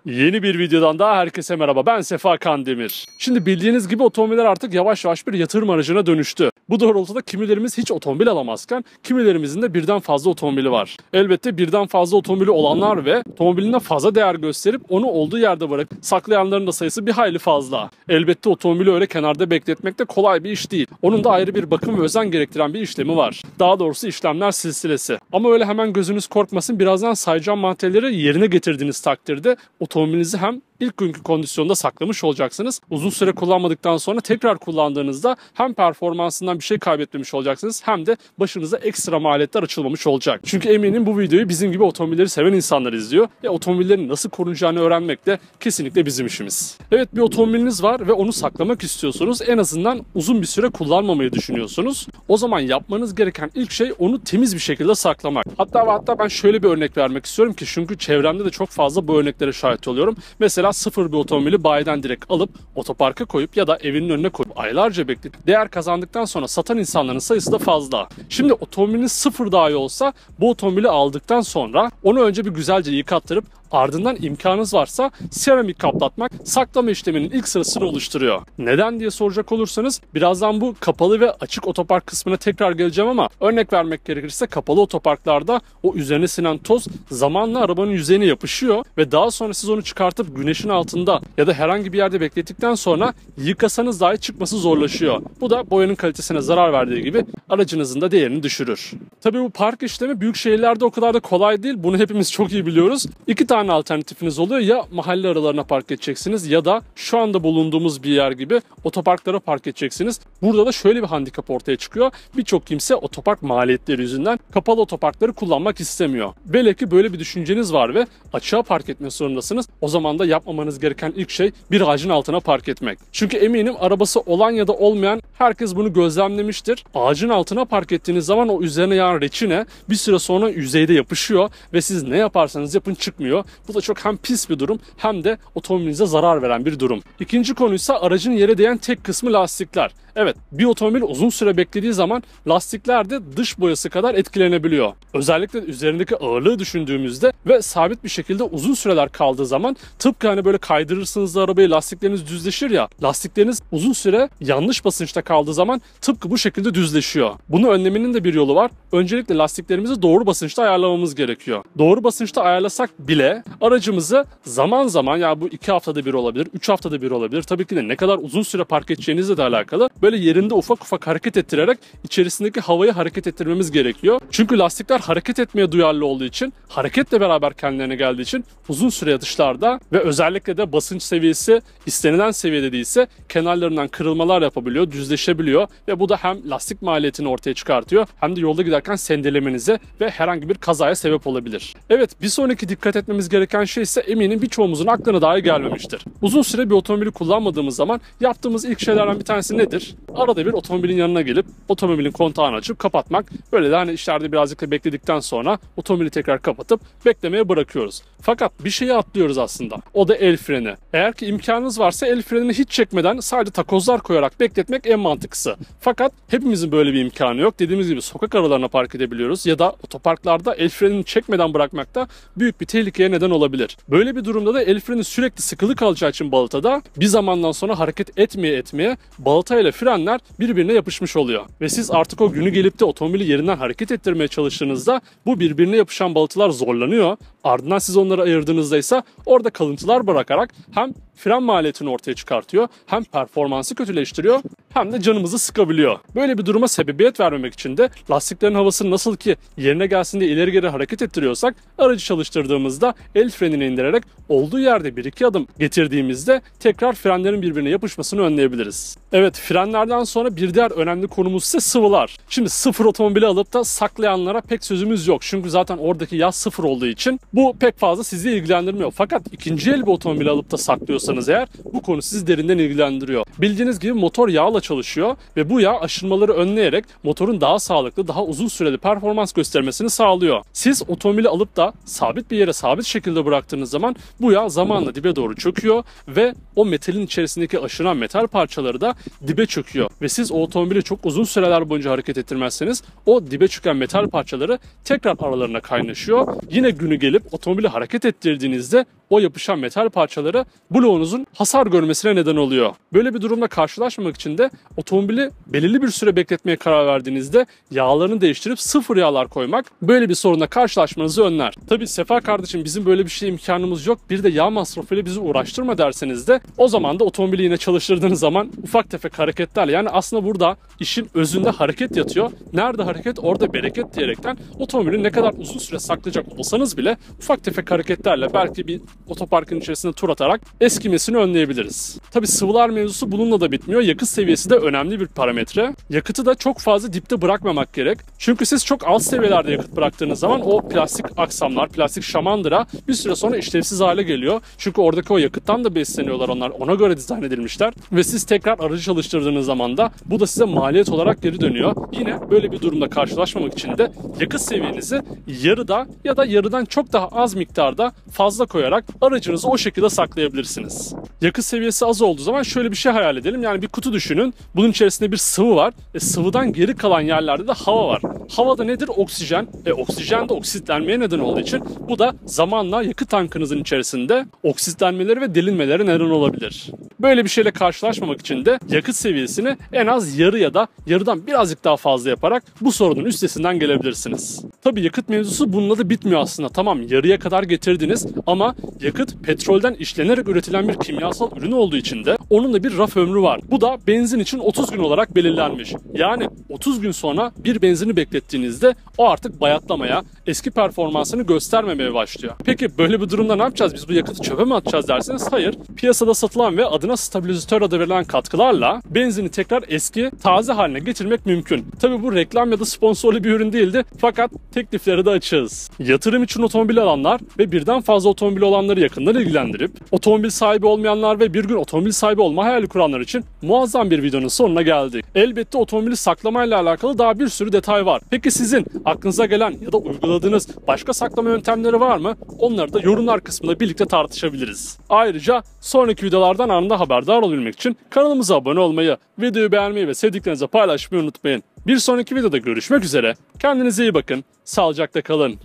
Yeni bir videodan daha herkese merhaba. Ben Sefa Kandemir. Şimdi bildiğiniz gibi otomobiller artık yavaş yavaş bir yatırım aracına dönüştü. Bu doğrultuda kimilerimiz hiç otomobil alamazken kimilerimizin de birden fazla otomobili var. Elbette birden fazla otomobili olanlar ve otomobiline fazla değer gösterip onu olduğu yerde bırakıp saklayanların da sayısı bir hayli fazla. Elbette otomobili öyle kenarda bekletmek de kolay bir iş değil. Onun da ayrı bir bakım ve özen gerektiren bir işlemi var. Daha doğrusu işlemler silsilesi. Ama öyle hemen gözünüz korkmasın, birazdan sayacağım maddeleri yerine getirdiğiniz takdirde otomobilinizi hem ilk günkü kondisyonda saklamış olacaksınız. Uzun süre kullanmadıktan sonra tekrar kullandığınızda hem performansından bir şey kaybetmemiş olacaksınız hem de başınıza ekstra maliyetler açılmamış olacak. Çünkü eminim bu videoyu bizim gibi otomobilleri seven insanlar izliyor ve otomobillerin nasıl korunacağını öğrenmek de kesinlikle bizim işimiz. Evet, bir otomobiliniz var ve onu saklamak istiyorsunuz. En azından uzun bir süre kullanmamayı düşünüyorsunuz. O zaman yapmanız gereken ilk şey onu temiz bir şekilde saklamak. Hatta ben şöyle bir örnek vermek istiyorum ki çünkü çevremde de çok fazla bu örneklere şahit oluyorum. Mesela sıfır bir otomobili bayiden direkt alıp otoparka koyup ya da evinin önüne koyup aylarca bekletip değer kazandıktan sonra satan insanların sayısı da fazla. Şimdi otomobiliniz sıfır dahi olsa bu otomobili aldıktan sonra onu önce bir güzelce yıkattırıp ardından imkanınız varsa seramik kaplatmak saklama işleminin ilk sırasını oluşturuyor. Neden diye soracak olursanız birazdan bu kapalı ve açık otopark kısmına tekrar geleceğim ama örnek vermek gerekirse kapalı otoparklarda o üzerine sinen toz zamanla arabanın yüzeyine yapışıyor ve daha sonra siz onu çıkartıp güneşin altında ya da herhangi bir yerde beklettikten sonra yıkasanız dahi çıkması zorlaşıyor. Bu da boyanın kalitesine zarar verdiği gibi aracınızın da değerini düşürür. Tabii bu park işlemi büyük şehirlerde o kadar da kolay değil. Bunu hepimiz çok iyi biliyoruz. İki tane alternatifiniz oluyor. Ya mahalle aralarına park edeceksiniz ya da şu anda bulunduğumuz bir yer gibi otoparklara park edeceksiniz. Burada da şöyle bir handikap ortaya çıkıyor. Birçok kimse otopark maliyetleri yüzünden kapalı otoparkları kullanmak istemiyor. Velev ki böyle bir düşünceniz var ve açığa park etmek zorundasınız. O zaman da yapmamanız gereken ilk şey bir ağacın altına park etmek. Çünkü eminim arabası olan ya da olmayan herkes bunu gözlemlemiştir. Ağacın altına park ettiğiniz zaman o üzerine yağan reçine bir süre sonra yüzeyde yapışıyor ve siz ne yaparsanız yapın çıkmıyor. Bu da çok hem pis bir durum hem de otomobilinize zarar veren bir durum. İkinci konuysa aracın yere değen tek kısmı lastikler. Evet, bir otomobil uzun süre beklediği zaman lastikler de dış boyası kadar etkilenebiliyor. Özellikle üzerindeki ağırlığı düşündüğümüzde ve sabit bir şekilde uzun süreler kaldığı zaman tıpkı hani böyle kaydırırsınız da arabayı lastikleriniz düzleşir ya, lastikleriniz uzun süre yanlış basınçta kaldığı zaman tıpkı bu şekilde düzleşiyor. Bunu önlemenin de bir yolu var. Öncelikle lastiklerimizi doğru basınçta ayarlamamız gerekiyor. Doğru basınçta ayarlasak bile aracımızı zaman zaman, yani bu 2 haftada bir olabilir, 3 haftada bir olabilir. Tabii ki de ne kadar uzun süre park edeceğinizle de alakalı. Böyle yerinde ufak ufak hareket ettirerek içerisindeki havayı hareket ettirmemiz gerekiyor. Çünkü lastikler hareket etmeye duyarlı olduğu için, hareketle beraber kendilerine geldiği için uzun süre yatışlarda ve özellikle de basınç seviyesi istenilen seviyede değilse kenarlarından kırılmalar yapabiliyor, düzleşebiliyor ve bu da hem lastik maliyetini ortaya çıkartıyor hem de yolda giderken sendelemenize ve herhangi bir kazaya sebep olabilir. Evet, bir sonraki dikkat etmemiz gereken şey ise eminim birçoğumuzun aklına dahi gelmemiştir. Uzun süre bir otomobili kullanmadığımız zaman yaptığımız ilk şeylerden bir tanesi nedir? Arada bir otomobilin yanına gelip otomobilin kontağını açıp kapatmak. Böyle de hani işlerde birazcık da bekledikten sonra otomobili tekrar kapatıp beklemeye bırakıyoruz. Fakat bir şeyi atlıyoruz aslında. O da el freni. Eğer ki imkanınız varsa el frenini hiç çekmeden sadece takozlar koyarak bekletmek en mantıklısı. Fakat hepimizin böyle bir imkanı yok. Dediğimiz gibi sokak aralarına park edebiliyoruz ya da otoparklarda el frenini çekmeden bırakmak da büyük bir tehlikeye neden olabilir. Böyle bir durumda da el freni sürekli sıkılı kalacağı için balatada bir zamandan sonra hareket etmeye balata ile frenler birbirine yapışmış oluyor. Ve siz artık o günü gelip de otomobili yerinden hareket ettirmeye çalıştığınızda bu birbirine yapışan balatalar zorlanıyor. Ardından siz onları ayırdığınızda ise orada kalıntılar bırakarak hem fren maliyetini ortaya çıkartıyor, hem performansı kötüleştiriyor, hem de canımızı sıkabiliyor. Böyle bir duruma sebebiyet vermemek için de lastiklerin havasını nasıl ki yerine gelsin diye ileri geri hareket ettiriyorsak, aracı çalıştırdığımızda el frenini indirerek olduğu yerde 1-2 adım getirdiğimizde tekrar frenlerin birbirine yapışmasını önleyebiliriz. Evet, frenlerden sonra bir diğer önemli konumuz ise sıvılar. Şimdi sıfır otomobili alıp da saklayanlara pek sözümüz yok. Çünkü zaten oradaki yağ sıfır olduğu için bu pek fazla sizi ilgilendirmiyor. Fakat ikinci el bir otomobil alıp da saklıyorsanız eğer bu konu sizi derinden ilgilendiriyor. Bildiğiniz gibi motor yağla çalışıyor ve bu yağ aşınmaları önleyerek motorun daha sağlıklı, daha uzun süreli performans göstermesini sağlıyor. Siz otomobili alıp da sabit bir yere sabit şekilde bıraktığınız zaman bu yağ zamanla dibe doğru çöküyor ve o metalin içerisindeki aşınan metal parçaları da dibe çöküyor. Ve siz o otomobili çok uzun süreler boyunca hareket ettirmezseniz o dibe çöken metal parçaları tekrar aralarına kaynaşıyor. Yine günü gelip otomobili hareket ettirdiğinizde o yapışan metal parçaları bloğunuzun hasar görmesine neden oluyor. Böyle bir durumla karşılaşmamak için de otomobili belirli bir süre bekletmeye karar verdiğinizde yağlarını değiştirip sıfır yağlar koymak böyle bir sorunla karşılaşmanızı önler. Tabii Sefa kardeşim bizim böyle bir şey imkanımız yok. Bir de yağ masrafıyla bizi uğraştırma derseniz de o zaman da otomobili yine çalıştırdığınız zaman ufak tefek hareketlerle, yani aslında burada işin özünde hareket yatıyor. Nerede hareket orada bereket diyerekten otomobili ne kadar uzun süre saklayacak olsanız bile ufak tefek hareketlerle belki bir otoparkın içerisinde tur atarak eskimesini önleyebiliriz. Tabii sıvılar mevzusu bununla da bitmiyor. Yakıt seviyesi de önemli bir parametre. Yakıtı da çok fazla dipte bırakmamak gerek. Çünkü siz çok alt seviyelerde yakıt bıraktığınız zaman o plastik aksamlar, plastik şamandıra bir süre sonra işlevsiz hale geliyor. Çünkü oradaki o yakıttan da besleniyorlar onlar. Ona göre dizayn edilmişler. Ve siz tekrar aracı çalıştırdığınız zaman da bu da size maliyet olarak geri dönüyor. Yine böyle bir durumda karşılaşmamak için de yakıt seviyenizi yarıda ya da yarıdan çok daha az miktarda fazla koyarak aracınızı o şekilde saklayabilirsiniz. Yakıt seviyesi az olduğu zaman şöyle bir şey hayal edelim. Yani bir kutu düşünün. Bunun içerisinde bir sıvı var. Sıvıdan geri kalan yerlerde de hava var. Havada nedir? Oksijen. Oksijen de oksitlenmeye neden olduğu için bu da zamanla yakıt tankınızın içerisinde oksitlenmeleri ve delinmeleri neden olabilir. Böyle bir şeyle karşılaşmamak için de yakıt seviyesini en az yarı ya da yarıdan birazcık daha fazla yaparak bu sorunun üstesinden gelebilirsiniz. Tabii yakıt mevzusu bununla da bitmiyor aslında. Tamam, yarıya kadar getirdiniz ama yakıt petrolden işlenerek üretilen bir kimyasal ürün olduğu için de onun da bir raf ömrü var. Bu da benzin için 30 gün olarak belirlenmiş. Yani 30 gün sonra bir benzini beklettiğinizde o artık bayatlamaya, eski performansını göstermemeye başlıyor. Peki böyle bir durumda ne yapacağız? Biz bu yakıtı çöpe mi atacağız derseniz hayır. Piyasada satılan ve adına stabilizatör adı verilen katkılarla benzini tekrar eski, taze haline getirmek mümkün. Tabii bu reklam ya da sponsorlu bir ürün değildi fakat teklifleri de açığız. Yatırım için otomobil alanlar ve birden fazla otomobil olanları yakından ilgilendirip otomobil sahibi olmayanlar ve bir gün otomobil sahibi olma hayali kuranlar için muazzam bir videonun sonuna geldik. Elbette otomobili saklamayla alakalı daha bir sürü detay var. Peki sizin aklınıza gelen ya da uyguladığınız başka saklama yöntemleri var mı? Onları da yorumlar kısmında birlikte tartışabiliriz. Ayrıca sonraki videolardan anında haberdar olabilmek için kanalımıza abone olmayı, videoyu beğenmeyi ve sevdiklerinize paylaşmayı unutmayın. Bir sonraki videoda görüşmek üzere. Kendinize iyi bakın. Sağlıcakla kalın.